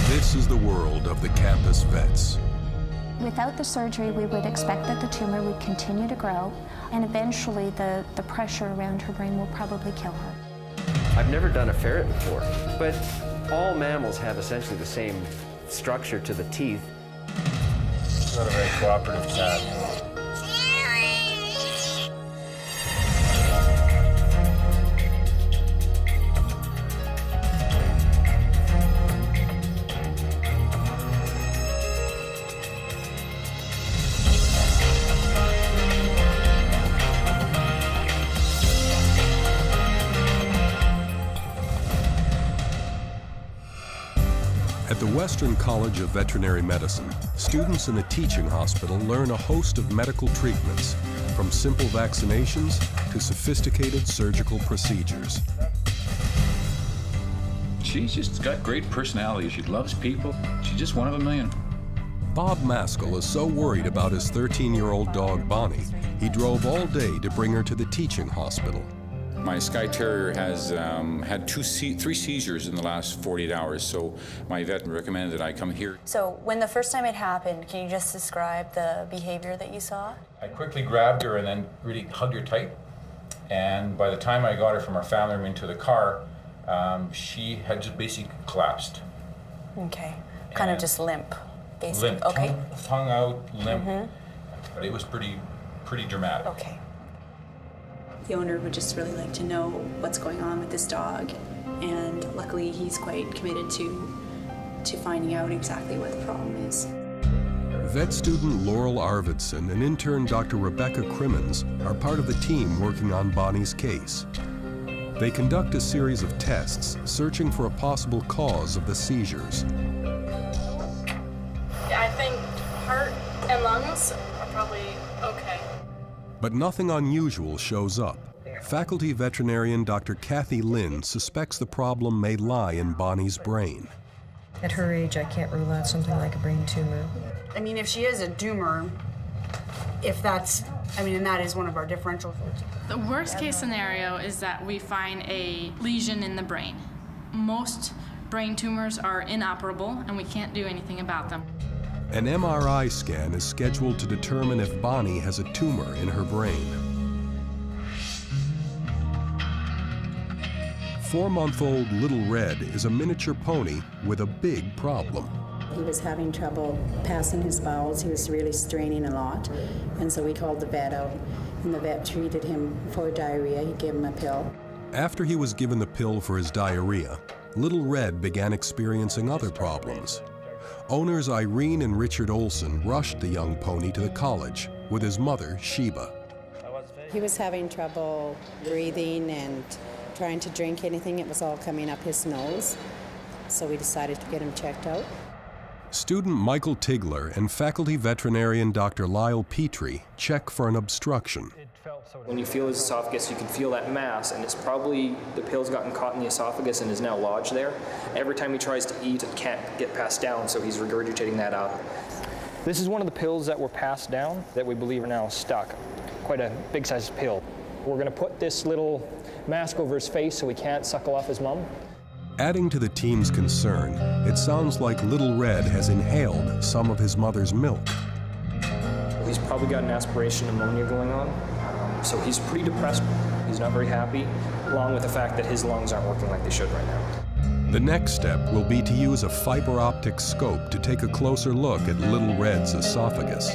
This is the world of the campus vets. Without the surgery, we would expect that the tumor would continue to grow, and eventually the pressure around her brain will probably kill her. I've never done a ferret before, but all mammals have essentially the same structure to the teeth. It's not a very cooperative cat. At the Western College of Veterinary Medicine, students in the teaching hospital learn a host of medical treatments, from simple vaccinations to sophisticated surgical procedures. She's just got great personality. She loves people. She's just one of a million. Bob Maskell is so worried about his 13-year-old dog, Bonnie, he drove all day to bring her to the teaching hospital. My Skye Terrier has had three seizures in the last 48 hours, so my vet recommended that I come here. So when the first time it happened, can you just describe the behavior that you saw? I quickly grabbed her and then really hugged her tight. And by the time I got her from our family room into the car, she had just basically collapsed. Okay, kind of just limp, basically. Limp, okay. tongue out, limp, but it was pretty dramatic. Okay. The owner would just really like to know what's going on with this dog, and luckily he's quite committed to finding out exactly what the problem is. Vet student Laurel Arvidsson and intern Dr. Rebecca Crimmins are part of the team working on Bonnie's case. They conduct a series of tests searching for a possible cause of the seizures. Yeah, I think heart and lungs are probably okay. But nothing unusual shows up. Faculty veterinarian Dr. Kathy Lynn suspects the problem may lie in Bonnie's brain. At her age, I can't rule out something like a brain tumor. I mean, if she is a tumor, and that is one of our differentials. The worst case scenario is that we find a lesion in the brain. Most brain tumors are inoperable and we can't do anything about them. An MRI scan is scheduled to determine if Bonnie has a tumor in her brain. 4-month-old Little Red is a miniature pony with a big problem. He was having trouble passing his bowels. He was really straining a lot. And so we called the vet out, and the vet treated him for diarrhea. He gave him a pill. After he was given the pill for his diarrhea, Little Red began experiencing other problems. Owners Irene and Richard Olson rushed the young pony to the college with his mother, Sheba. He was having trouble breathing and trying to drink anything. It was all coming up his nose. So we decided to get him checked out. Student Michael Tigler and faculty veterinarian Dr. Lyle Petrie check for an obstruction. When you feel his esophagus, you can feel that mass, and it's probably the pill's gotten caught in the esophagus and is now lodged there. Every time he tries to eat, it can't get passed down, so he's regurgitating that out. This is one of the pills that were passed down that we believe are now stuck. Quite a big-sized pill. We're going to put this little mask over his face so he can't suckle off his mum. Adding to the team's concern, it sounds like Little Red has inhaled some of his mother's milk. He's probably got an aspiration pneumonia going on. So he's pretty depressed, he's not very happy, along with the fact that his lungs aren't working like they should right now. The next step will be to use a fiber optic scope to take a closer look at Little Red's esophagus.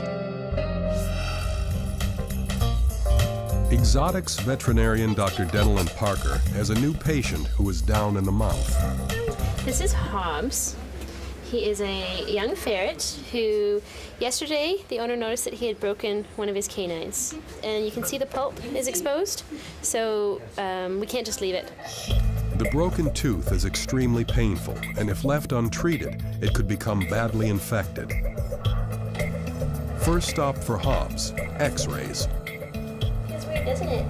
Exotics veterinarian Dr. Denelyn Parker has a new patient who is down in the mouth. This is Hobbs. He is a young ferret who, yesterday, the owner noticed that he had broken one of his canines. And you can see the pulp is exposed, so we can't just leave it. The broken tooth is extremely painful, and if left untreated, it could become badly infected. First stop for Hobbs, X-rays. It's weird, isn't it?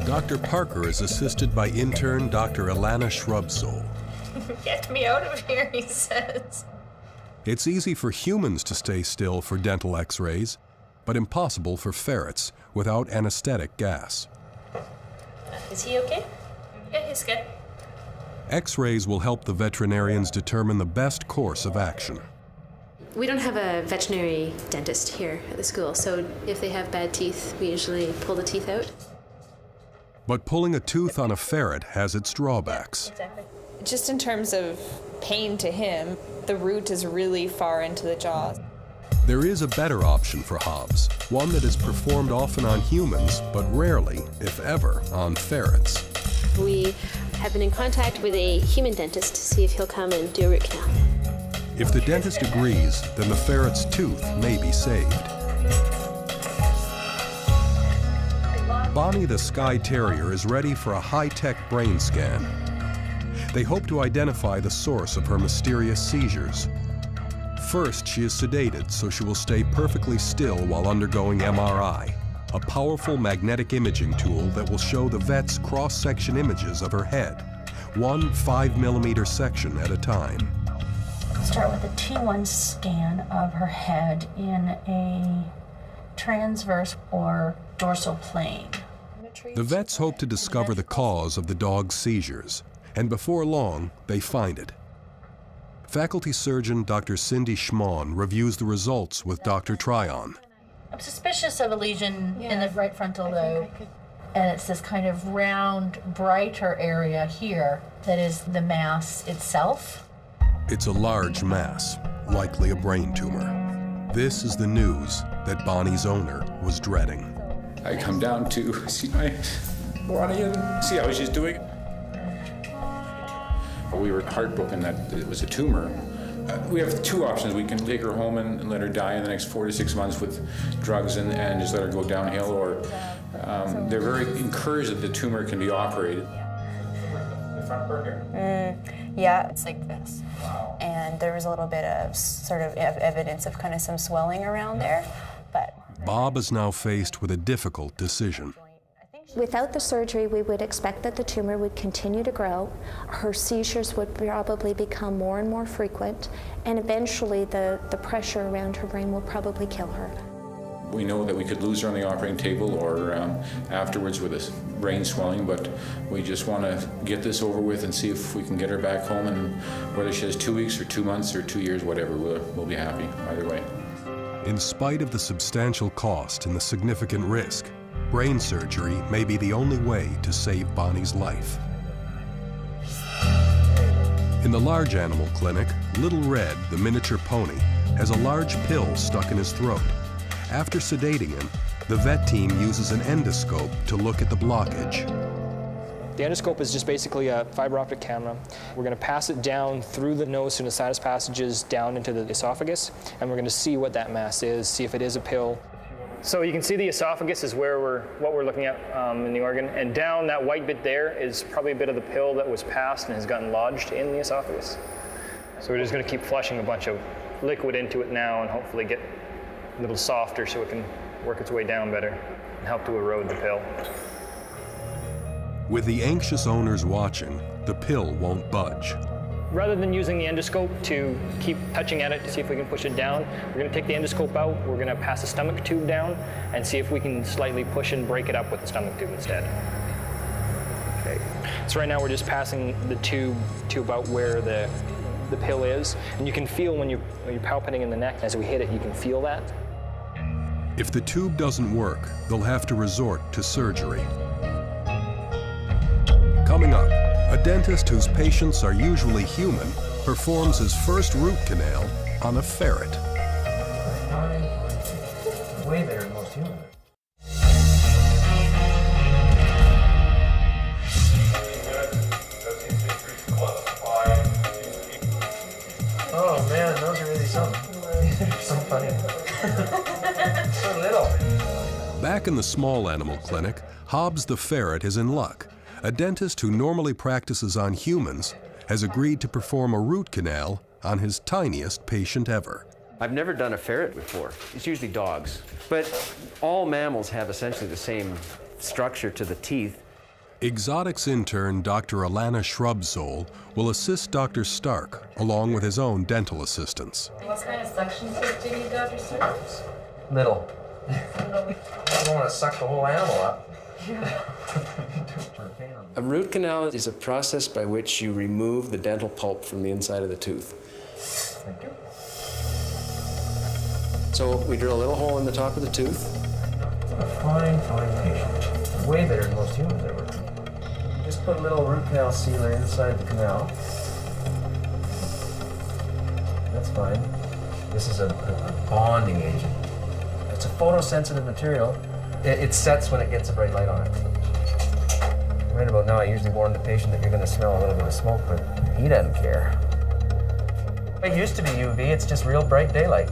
Dr. Parker is assisted by intern Dr. Alana Shrubsole. Get me out of here, he says. It's easy for humans to stay still for dental X-rays, but impossible for ferrets without anesthetic gas. Is he okay? Yeah, he's good. Yeah, he's good. Okay. Good. Doctor, Parker, is assisted by intern Dr. Alana Shrubsole. It's easy for humans to stay still for dental X-rays, but impossible for ferrets without anesthetic gas. 'Is he okay? X-rays will help the veterinarians determine the best course of action. We don't have a veterinary dentist here at the school, so if they have bad teeth, we usually pull the teeth out. But pulling a tooth on a ferret has its drawbacks. Just in terms of pain to him, the root is really far into the jaw. There is a better option for Hobbs, one that is performed often on humans, but rarely, if ever, on ferrets. We have been in contact with a human dentist to see if he'll come and do a root canal. If the dentist agrees, then the ferret's tooth may be saved. Bonnie the Skye Terrier is ready for a high-tech brain scan. They hope to identify the source of her mysterious seizures. First, she is sedated so she will stay perfectly still while undergoing MRI, a powerful magnetic imaging tool that will show the vet's cross-section images of her head, one 5mm section at a time. Start with a T1 scan of her head in a transverse or dorsal plane. The vets hope to discover the cause of the dog's seizures, and before long, they find it. Faculty surgeon Dr. Cindy Schmann reviews the results with Dr. Tryon. I'm suspicious of a lesion in the right frontal lobe, and it's this kind of round, brighter area here that is the mass itself. It's a large mass, likely a brain tumor. This is the news that Bonnie's owner was dreading. I come down to see my Bonnie and see how she's doing. We were heartbroken that it was a tumor. We have two options. We can take her home and let her die in the next 4 to 6 months with drugs and just let her go downhill, or they're very encouraged that the tumor can be operated. The front part here? Yeah, it's like this. Wow. And there was a little bit of sort of evidence of kind of some swelling around there, but... Bob is now faced with a difficult decision. Without the surgery, we would expect that the tumor would continue to grow. Her seizures would probably become more and more frequent, and eventually the pressure around her brain will probably kill her. We know that we could lose her on the operating table or afterwards with a brain swelling, but we just want to get this over with and see if we can get her back home, and whether she has 2 weeks or 2 months or 2 years, whatever, we'll be happy either way. In spite of the substantial cost and the significant risk, brain surgery may be the only way to save Bonnie's life. In the large animal clinic, Little Red, the miniature pony, has a large pill stuck in his throat. After sedating him, the vet team uses an endoscope to look at the blockage. The endoscope is just basically a fiber optic camera. We're going to pass it down through the nose through the sinus passages down into the esophagus, and we're going to see what that mass is, see if it is a pill. So you can see the esophagus is what we're looking at in the organ, and down that white bit there is probably a bit of the pill that was passed and has gotten lodged in the esophagus. So we're just going to keep flushing a bunch of liquid into it now and hopefully get a little softer so it can work its way down better and help to erode the pill. With the anxious owners watching, the pill won't budge. Rather than using the endoscope to keep touching at it to see if we can push it down, we're going to take the endoscope out, we're going to pass a stomach tube down and see if we can slightly push and break it up with the stomach tube instead. Okay. So right now we're just passing the tube to about where the pill is, and you can feel when you're palpating in the neck, as we hit it, you can feel that. If the tube doesn't work, they'll have to resort to surgery. Coming up, a dentist whose patients are usually human performs his first root canal on a ferret. Way better than most humans. Oh man, those are really something. They're so funny. So little. Back in the small animal clinic, Hobbs the ferret is in luck. A dentist who normally practices on humans has agreed to perform a root canal on his tiniest patient ever. I've never done a ferret before. It's usually dogs. But all mammals have essentially the same structure to the teeth. Exotics intern Dr. Alana Shrubsole will assist Dr. Stark along with his own dental assistants. What kind of suction tip do you need, Dr. Stark? Little. I don't want to suck the whole animal up. A root canal is a process by which you remove the dental pulp from the inside of the tooth. Thank you. So we drill a little hole in the top of the tooth. A fine, fine patient. Way better than most humans ever. Just put a little root canal sealer inside the canal. That's fine. This is a bonding agent. It's a photosensitive material. It sets when it gets a bright light on it. Right about now, I usually warn the patient that you're going to smell a little bit of smoke, but he doesn't care. It used to be UV, it's just real bright daylight.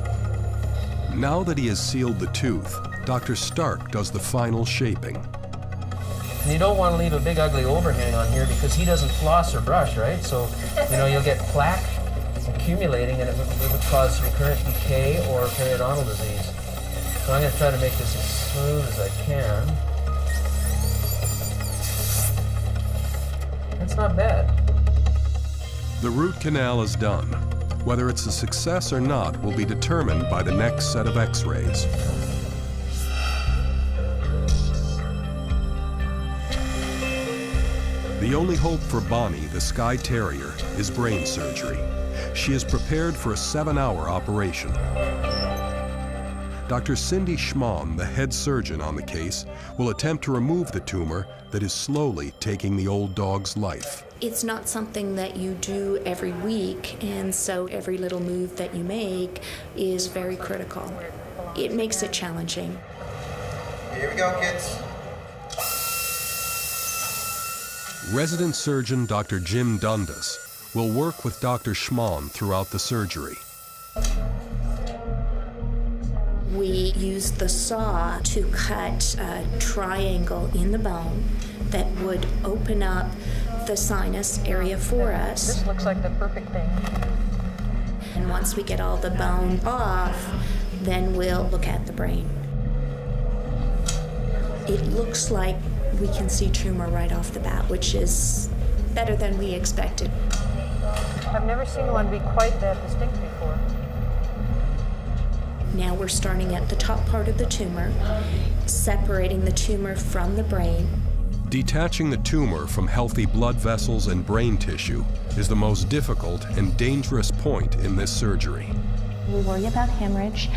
Now that he has sealed the tooth, Dr. Stark does the final shaping. And you don't want to leave a big ugly overhang on here because he doesn't floss or brush, right? So, you know, you'll get plaque accumulating and it would cause recurrent decay or periodontal disease. So I'm going to try to make this as smooth as I can. That's not bad. The root canal is done. Whether it's a success or not will be determined by the next set of X-rays. The only hope for Bonnie, the Skye Terrier, is brain surgery. She is prepared for a 7-hour operation. Dr. Cindy Schmann, the head surgeon on the case, will attempt to remove the tumor that is slowly taking the old dog's life. It's not something that you do every week, and so every little move that you make is very critical. It makes it challenging. Here we go, kids. Resident surgeon Dr. Jim Dundas will work with Dr. Schmann throughout the surgery. We used the saw to cut a triangle in the bone that would open up the sinus area for us. This looks like the perfect thing. And once we get all the bone off, then we'll look at the brain. It looks like we can see tumor right off the bat, which is better than we expected. I've never seen one be quite that distinct before. Now we're starting at the top part of the tumor, separating the tumor from the brain. Detaching the tumor from healthy blood vessels and brain tissue is the most difficult and dangerous point in this surgery. We worry about hemorrhage.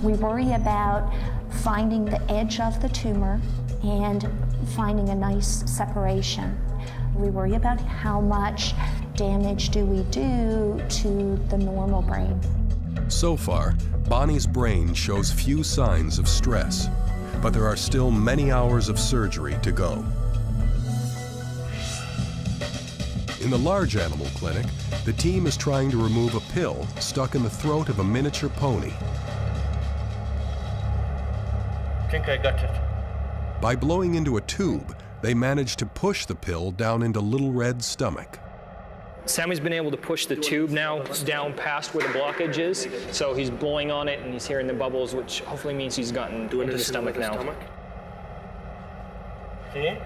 We worry about finding the edge of the tumor and finding a nice separation. We worry about how much damage do we do to the normal brain. So far, Bonnie's brain shows few signs of stress, but there are still many hours of surgery to go. In the large animal clinic, the team is trying to remove a pill stuck in the throat of a miniature pony. I think I got it. By blowing into a tube, they manage to push the pill down into Little Red's stomach. Sammy's been able to push the tube now down past where the blockage is, so he's blowing on it and he's hearing the bubbles, which hopefully means he's gotten into the stomach now. See?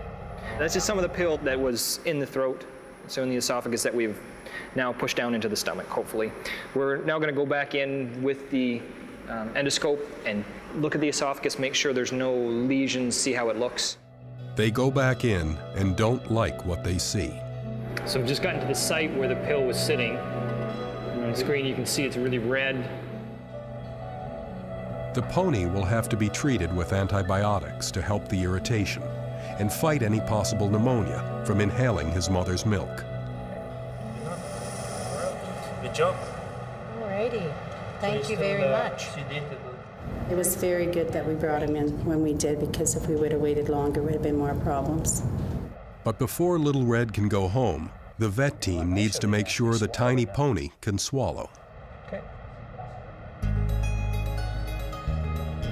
That's just some of the pill that was in the throat, so in the esophagus, that we've now pushed down into the stomach, hopefully. We're now going to go back in with the endoscope and look at the esophagus, make sure there's no lesions, see how it looks. They go back in and don't like what they see. So I've just gotten to the site where the pill was sitting. And on the screen you can see it's really red. The pony will have to be treated with antibiotics to help the irritation and fight any possible pneumonia from inhaling his mother's milk. Good job. Alrighty. Thank you very much. It was very good that we brought him in when we did, because if we would have waited longer, would have been more problems. But before Little Red can go home, the vet team needs to make sure the tiny pony can swallow. Okay.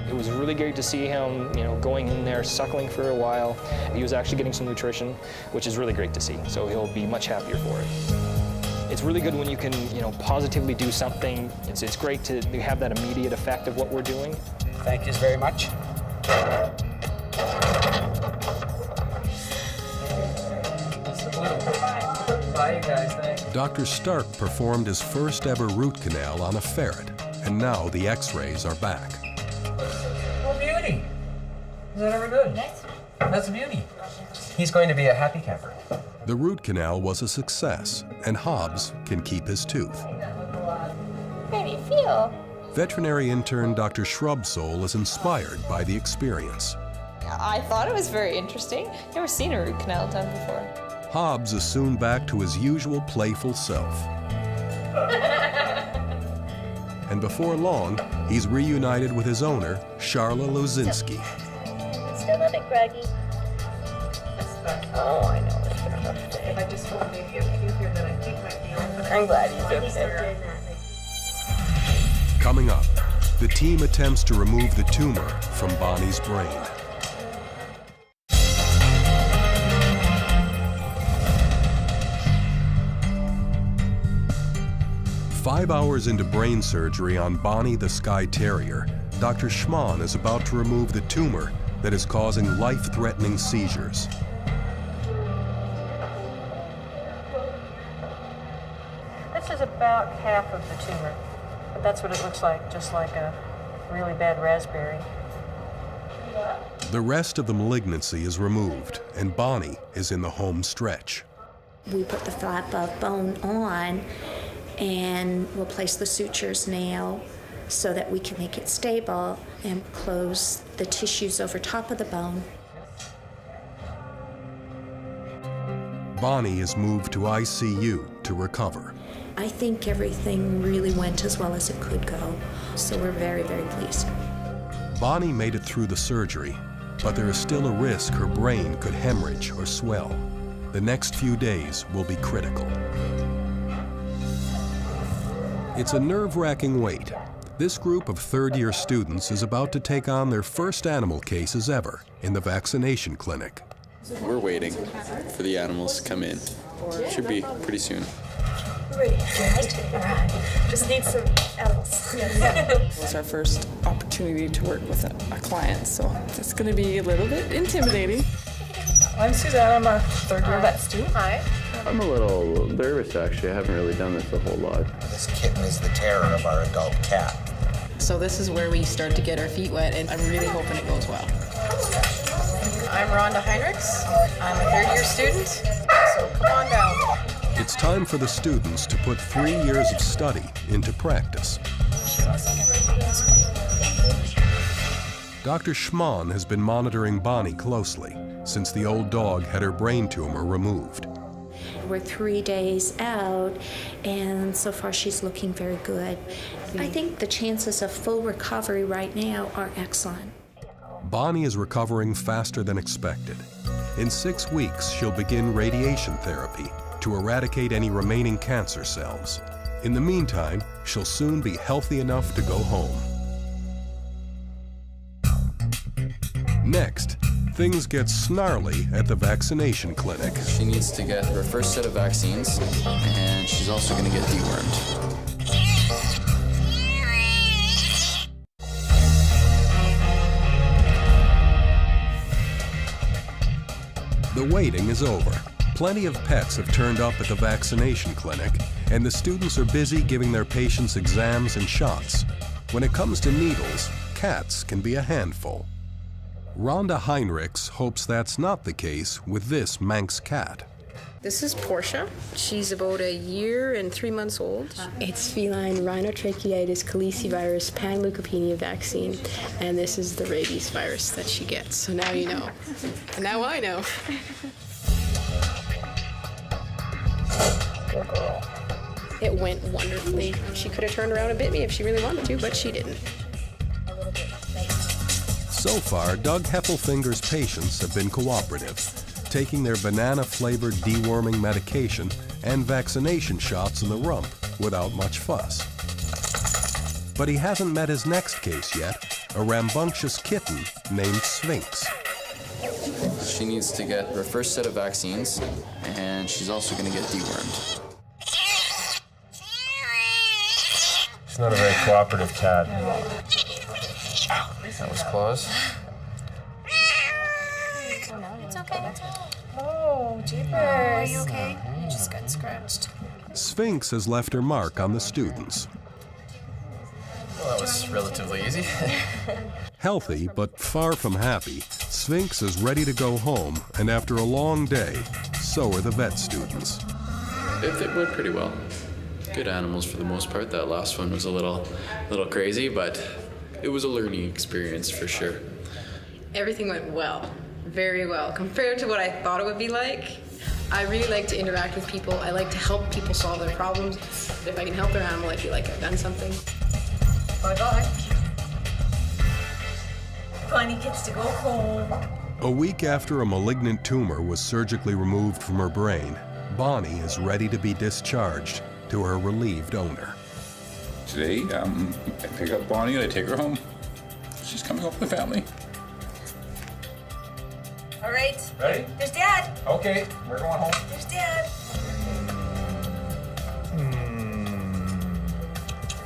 It was really great to see him, going in there, suckling for a while. He was actually getting some nutrition, which is really great to see. So he'll be much happier for it. It's really good when you can, positively do something. It's great to have that immediate effect of what we're doing. Thank you very much. Bye, guys. Thanks. Dr. Stark performed his first ever root canal on a ferret, and now the X-rays are back. Oh, beauty. Is that ever good? Nice. That's a beauty. He's going to be a happy camper. The root canal was a success, and Hobbs can keep his tooth. How do you feel? Veterinary intern Dr. Shrubsole is inspired by the experience. I thought it was very interesting. Never seen a root canal done before. Hobbs is soon back to his usual playful self. And before long, he's reunited with his owner, Charla Lozinski. Still a bit groggy. Oh, I know. It's been a rough day. I just told maybe a few here that I think might be open. I'm glad he's okay. Coming up, the team attempts to remove the tumor from Bonnie's brain. Five hours into brain surgery on Bonnie the Skye Terrier, Dr. Schmann is about to remove the tumor that is causing life-threatening seizures. This is about half of the tumor, but that's what it looks like, just like a really bad raspberry. The rest of the malignancy is removed, and Bonnie is in the home stretch. We put the flap of bone on, and we'll place the sutures now so that we can make it stable and close the tissues over top of the bone. Bonnie is moved to ICU to recover. I think everything really went as well as it could go, so we're very, very pleased. Bonnie made it through the surgery, but there is still a risk her brain could hemorrhage or swell. The next few days will be critical. It's a nerve-wracking wait. This group of third-year students is about to take on their first animal cases ever in the vaccination clinic. We're waiting for the animals to come in. Should be pretty soon. Ready. All right. Just need some animals. It's our first opportunity to work with a client, so it's going to be a little bit intimidating. I'm Suzanne. I'm a third-year vet student. Hi. I'm a little nervous, actually. I haven't really done this a whole lot. This kitten is the terror of our adult cat. So this is where we start to get our feet wet, and I'm really hoping it goes well. I'm Rhonda Heinrichs. I'm a third-year student, so come on down. It's time for the students to put 3 years of study into practice. Dr. Schmann has been monitoring Bonnie closely since the old dog had her brain tumor removed. We're 3 days out, and so far she's looking very good. I think the chances of full recovery right now are excellent. Bonnie is recovering faster than expected. In 6 weeks, she'll begin radiation therapy to eradicate any remaining cancer cells. In the meantime, she'll soon be healthy enough to go home. Next, things get snarly at the vaccination clinic. She needs to get her first set of vaccines, and she's also going to get dewormed. The waiting is over. Plenty of pets have turned up at the vaccination clinic, and the students are busy giving their patients exams and shots. When it comes to needles, cats can be a handful. Rhonda Heinrichs hopes that's not the case with this Manx cat. This is Portia. She's about 1 year and 3 months old. It's feline rhinotracheotis calicivirus panleukopenia vaccine, and this is the rabies virus that she gets. So now you know. And now I know. Good girl. It went wonderfully. She could have turned around and bit me if she really wanted to, but she didn't. So far, Doug Heffelfinger's patients have been cooperative, taking their banana-flavored deworming medication and vaccination shots in the rump without much fuss. But he hasn't met his next case yet, a rambunctious kitten named Sphinx. She needs to get her first set of vaccines, and she's also going to get dewormed. She's not a very cooperative cat. That was close. It's okay. Oh, jeepers. Are you okay? You just got scratched. Sphinx has left her mark on the students. Well, that was relatively easy. Healthy, but far from happy, Sphinx is ready to go home, and after a long day, so are the vet students. It went pretty well. Good animals for the most part. That last one was a little crazy, but it was a learning experience for sure. Everything went well, very well. Compared to what I thought it would be like, I really like to interact with people. I like to help people solve their problems. If I can help their animal, I feel like I've done something. Bye-bye. Bonnie gets to go home. A week after a malignant tumor was surgically removed from her brain, Bonnie is ready to be discharged to her relieved owner. Today, I pick up Bonnie and I take her home. She's coming home with the family. All right. Ready? There's Dad. Okay, we're going home. There's Dad.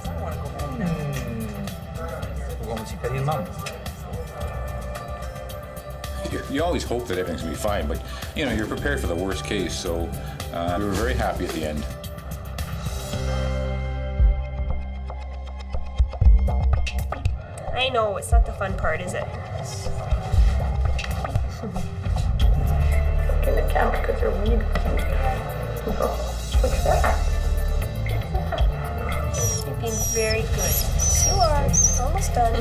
I want to go home now. We're going to see Daddy and Mom. You always hope that everything's going to be fine, but you know, you're prepared for the worst case, so we were very happy at the end. I know, it's not the fun part, is it? Can it count because they're weed? What's that? You've been very good. You are. Almost done.